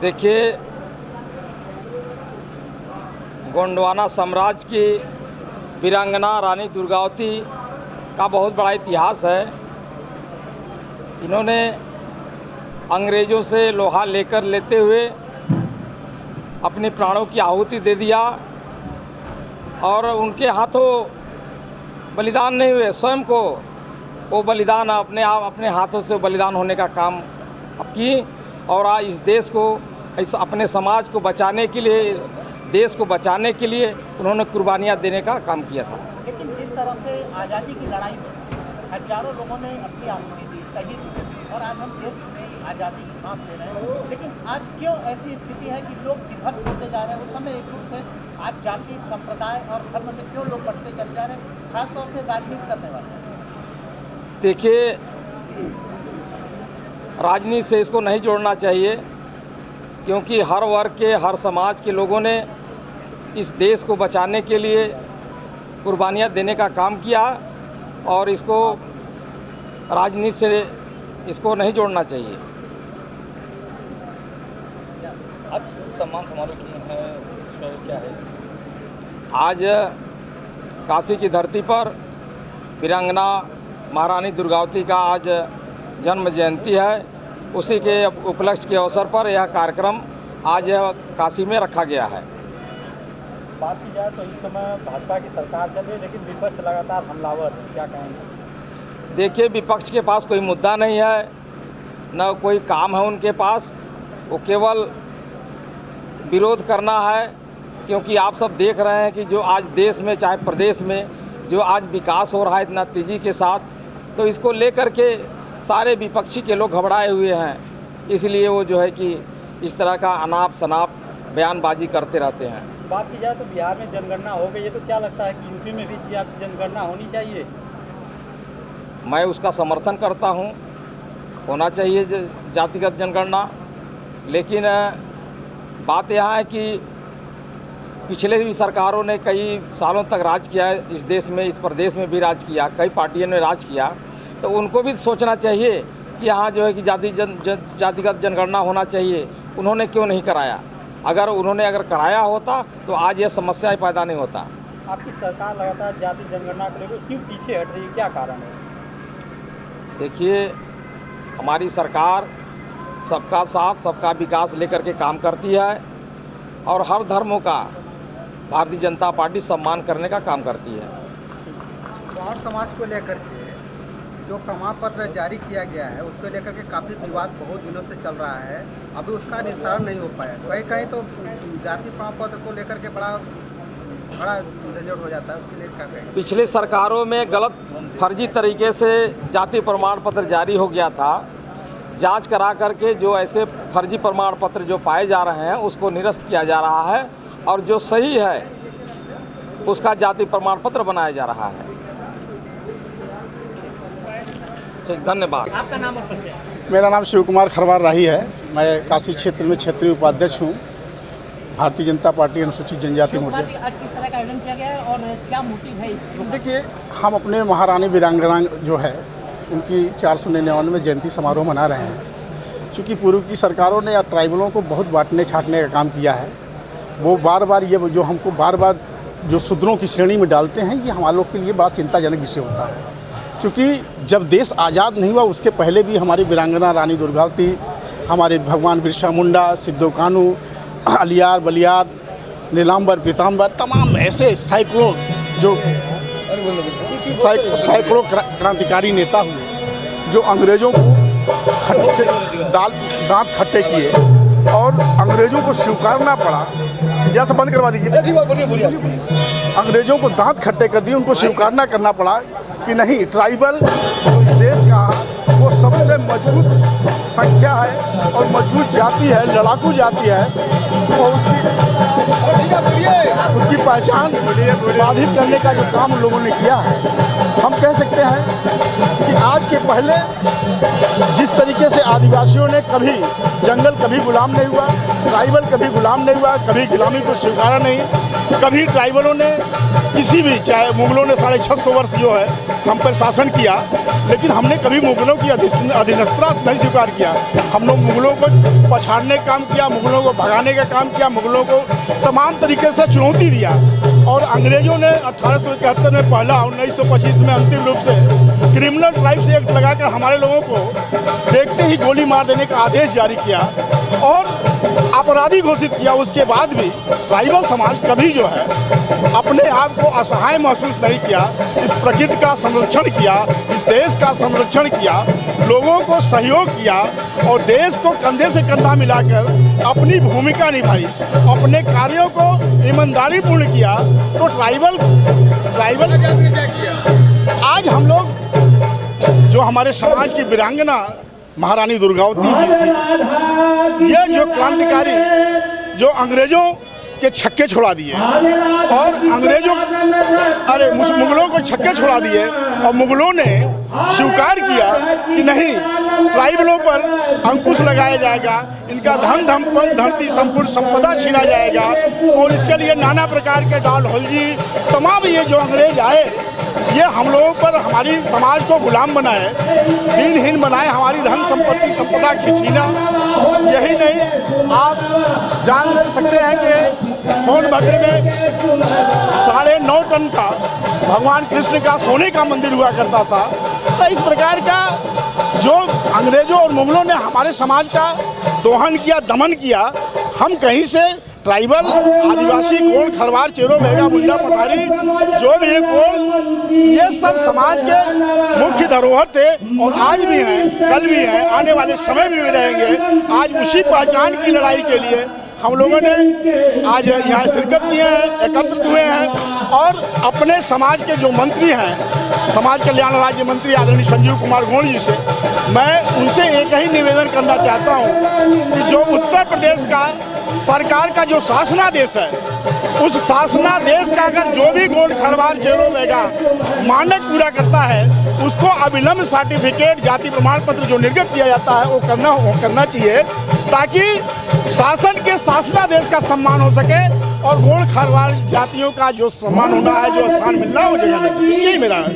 देखिए, गोंडवाना साम्राज्य की वीरांगना रानी दुर्गावती का बहुत बड़ा इतिहास है। इन्होंने अंग्रेज़ों से लोहा लेते हुए अपने प्राणों की आहुति दे दिया और उनके हाथों बलिदान नहीं हुए, स्वयं को वो बलिदान अपने हाथों से बलिदान होने का काम की और आज इस देश को, इस अपने समाज को बचाने के लिए, देश को बचाने के लिए उन्होंने कुर्बानियाँ देने का काम किया था। लेकिन जिस तरह से आज़ादी की लड़ाई में हजारों लोगों ने अपनी आहुति दी, शहीद हुए और आज हम देश में आज़ादी की सांस ले रहे हैं, लेकिन आज क्यों ऐसी स्थिति है कि लोग विभक्त होते जा रहे हैं? उस समय एक रूप से आज जाति, संप्रदाय और धर्म में क्यों लोग बढ़ते चले जा रहे हैं, खासतौर से राजनीति करने वाले? देखिए, राजनीति से इसको नहीं जोड़ना चाहिए, क्योंकि हर वर्ग के, हर समाज के लोगों ने इस देश को बचाने के लिए कुर्बानियाँ देने का काम किया और इसको राजनीति से इसको नहीं जोड़ना चाहिए। आज सम्मान समारोह किए हैं, उसमें क्या है? आज काशी की धरती पर वीरांगना महारानी दुर्गावती का आज जन्म जयंती है। उसी के उपलक्ष्य के अवसर पर यह कार्यक्रम आज काशी में रखा गया है। बात की जाए तो इस समय भाजपा की सरकार चल रही है, लेकिन विपक्ष लगातार हमलावर है, क्या कहेंगे? देखिए, विपक्ष के पास कोई मुद्दा नहीं है, न कोई काम है उनके पास, वो केवल विरोध करना है। क्योंकि आप सब देख रहे हैं कि जो आज देश में, चाहे प्रदेश में, जो आज विकास हो रहा है इतना तेज़ी के साथ, तो इसको लेकर के सारे विपक्षी के लोग घबराए हुए हैं। इसलिए वो जो है कि इस तरह का अनाप शनाप बयानबाजी करते रहते हैं। बात की जाए तो बिहार में जनगणना हो गई है, तो क्या लगता है कि यूपी में भी जनगणना होनी चाहिए? मैं उसका समर्थन करता हूं, होना चाहिए जातिगत जनगणना। लेकिन बात यहाँ है कि पिछले भी सरकारों ने कई सालों तक राज किया है इस देश में, इस प्रदेश में भी राज किया, कई पार्टियों ने राज किया, तो उनको भी सोचना चाहिए कि यहाँ जो है कि जातिगत जनगणना होना चाहिए। उन्होंने क्यों नहीं कराया? अगर कराया होता तो आज ये समस्या ही पैदा नहीं होता। आपकी सरकार लगातार जाति जनगणना को लेकर क्यों पीछे हट रही है, क्या कारण है? देखिए, हमारी सरकार सबका साथ, सबका विकास लेकर के काम करती है और हर धर्मों का भारतीय जनता पार्टी सम्मान करने का काम करती है। और समाज को लेकर के जो प्रमाण पत्र जारी किया गया है, उसको लेकर के काफ़ी विवाद बहुत दिनों से चल रहा है, अभी उसका निस्तारण नहीं हो पाया। कहीं तो जाति प्रमाण पत्र को लेकर के बड़ा झंझट हो जाता है, उसके लिए क्या कहें? पिछले सरकारों में गलत, फर्जी तरीके से जाति प्रमाण पत्र जारी हो गया था। जांच करा करके जो ऐसे फर्जी प्रमाण पत्र जो पाए जा रहे हैं उसको निरस्त किया जा रहा है और जो सही है उसका जाति प्रमाण पत्र बनाया जा रहा है। ठीक, धन्यवाद। आपका नाम और परिचय? मेरा नाम शिव कुमार खरवार राही है। मैं काशी क्षेत्र में क्षेत्रीय उपाध्यक्ष हूँ, भारतीय जनता पार्टी अनुसूचित जनजाति मोर्चा। आज किस तरह का आयोजन किया गया है और क्या मोटिव है? देखिए, हम अपने महारानी वीरांगना जो है उनकी 499वें जयंती समारोह मना रहे हैं। चूँकि पूर्व की सरकारों ने या ट्राइबलों को बहुत बांटने छांटने का काम किया है, वो बार बार ये जो हमको बार बार जो शूद्रों की श्रेणी में डालते हैं, ये हमारे लोग के लिए बड़ा चिंताजनक विषय होता है। क्योंकि जब देश आज़ाद नहीं हुआ उसके पहले भी हमारी वीरांगना रानी दुर्गावती, हमारे भगवान बिरसा मुंडा, सिद्धो कान्हू, अलियार बलियार, नीलांबर पीताम्बर, तमाम ऐसे सैकड़ों क्रांतिकारी नेता हुए जो अंग्रेज़ों को दांत खट्टे किए और अंग्रेज़ों को स्वीकारना पड़ा। जैसा बंद करवा दीजिए। अंग्रेज़ों को दांत खट्टे कर दिए, उनको स्वीकारना करना पड़ा कि नहीं, ट्राइबल इस देश का वो सबसे मजबूत संख्या है और मजबूत जाति है, लड़ाकू जाति है, और उसकी पहचान बाधित करने का जो काम लोगों ने किया है, हम कह सकते हैं कि आज इसके पहले जिस तरीके से आदिवासियों ने कभी जंगल कभी गुलाम नहीं हुआ, ट्राइबल कभी गुलाम नहीं हुआ, कभी गुलामी को स्वीकारा नहीं, कभी ट्राइबलों ने किसी भी, चाहे मुगलों ने 650 वर्ष जो है हम पर शासन किया, लेकिन हमने कभी मुगलों की अधीनस्थता नहीं स्वीकार किया। हम लोग मुगलों को पछाड़ने का काम किया, मुगलों को भगाने का काम किया, मुगलों को तमाम तरीके से चुनौती दिया। और अंग्रेजों ने 1871 में पहला, 1925 में अंतिम रूप से क्रिमिनल ट्राइब्स एक्ट लगाकर हमारे लोगों को देखते ही गोली मार देने का आदेश जारी किया और अपराधी घोषित किया। उसके बाद भी ट्राइबल समाज कभी जो है अपने आप को असहाय महसूस नहीं किया, इस प्रकृति का संरक्षण किया, इस देश का संरक्षण किया, लोगों को सहयोग किया और देश को कंधे से कंधा मिलाकर अपनी भूमिका निभाई, अपने कार्यों को ईमानदारी पूर्ण किया। तो ट्राइबल आज हम लोग जो हमारे समाज की वीरांगना महारानी दुर्गावती जी थी, ये जो क्रांतिकारी जो अंग्रेजों के छक्के छुड़ा दिए और अंग्रेजों मुगलों को छक्के छुड़ा दिए और मुगलों ने स्वीकार किया कि नहीं, ट्राइबलों पर अंकुश लगाया जाएगा, इनका धन धमती संपूर्ण संपदा छीना जाएगा और इसके लिए नाना प्रकार के डालहौलजी तमाम ये जो अंग्रेज आए, ये हम लोगों पर हमारी समाज को गुलाम बनाए, दीनहीन बनाए, हमारी धन संपत्ति संपदा खींचीना। यही नहीं, आप जान सकते हैं कि सोनभद्र में 9.5 टन का भगवान कृष्ण का सोने का मंदिर हुआ करता था। तो इस प्रकार का जो अंग्रेजों और मुगलों ने हमारे समाज का दोहन किया, दमन किया, हम कहीं से ट्राइबल, आदिवासी, कोल, खरवार, चेरो, भेगा, मुंडा, पठारी, जो भी है कोल, ये सब समाज के मुख्य धरोहर थे और आज भी हैं, कल भी हैं, आने वाले समय में भी रहेंगे। आज उसी पहचान की लड़ाई के लिए हम लोगों ने आज यहाँ शिरकत किए हैं, एकत्रित हुए हैं और अपने समाज के जो मंत्री हैं, समाज कल्याण राज्य मंत्री आदरणीय संजीव कुमार गौड़ जी से मैं उनसे एक ही निवेदन करना चाहता हूँ कि जो उत्तर प्रदेश का सरकार का जो शासनादेश है, उस शासनादेश का अगर जो भी गोंड, खरवार, चेरो, मेगा मानक पूरा करता है, उसको अविलंब सर्टिफिकेट, जाति प्रमाण पत्र जो निर्गत किया जाता है वो करना चाहिए, ताकि शासन के शासनादेश का सम्मान हो सके और गोंड, खरवार जातियों का जो सम्मान होना है, जो स्थान मिलना है, वो जगह मिल सके। यही मेरा है।